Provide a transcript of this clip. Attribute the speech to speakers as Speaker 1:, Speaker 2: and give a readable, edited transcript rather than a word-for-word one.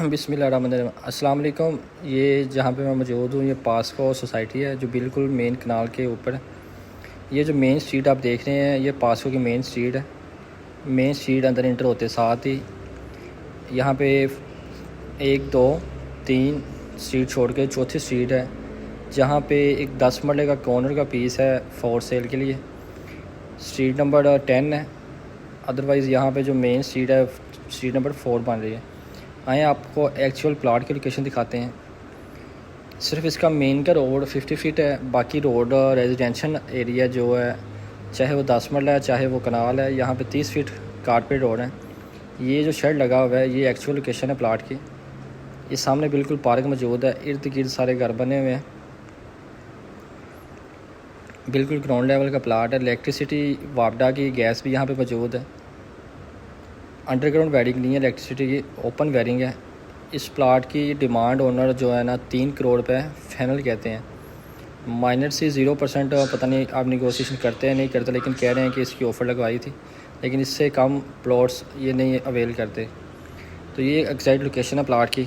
Speaker 1: बिस्मिल्लाहिर्रहमानिर्रहीम। अस्सलाम वालेकुम। ये जहाँ पे मैं मौजूद हूँ ये पास्को सोसाइटी है जो बिल्कुल मेन कनाल के ऊपर है। ये जो मेन स्ट्रीट आप देख रहे हैं ये पास्को की मेन स्ट्रीट है। मेन स्ट्रीट अंदर इंटर होते साथ ही यहाँ पे 1 2 3 स्ट्रीट छोड़ के चौथी स्ट्रीट है जहाँ पे एक 10 मरले का कॉर्नर का पीस है फॉर सेल के लिए। स्ट्रीट नंबर 10 है। अदरवाइज़ यहाँ पे जो मेन स्ट्रीट है स्ट्रीट नंबर 4 बन रही है। आए आपको एक्चुअल प्लाट की लोकेशन दिखाते हैं। सिर्फ इसका मेन का रोड 50 फीट है, बाकी रोड रेजिडेंशियल एरिया जो है चाहे वो 10 मरला है चाहे वो कनाल है, यहाँ पे 30 फीट कारपेट रोड है। ये जो शेड लगा हुआ है ये एक्चुअल लोकेशन है प्लाट की। ये सामने बिल्कुल पार्क मौजूद है, इर्द गिर्द सारे घर बने हुए हैं। बिल्कुल ग्राउंड लेवल का प्लाट है। इलेक्ट्रिसिटी वापडा की गैस भी यहाँ पे मौजूद है। अंडरग्राउंड वायरिंग नहीं है इलेक्ट्रिसिटी की, ओपन वायरिंग है। इस प्लाट की डिमांड ओनर जो है ना 3 करोड़ रुपये फाइनल कहते हैं। माइनर से 0% पता नहीं आप निगोशिएशन करते हैं नहीं करते, लेकिन कह रहे हैं कि इसकी ऑफ़र लगवाई थी, लेकिन इससे कम प्लॉट्स ये नहीं अवेल करते। तो ये एग्जैक्ट लोकेशन है प्लाट की।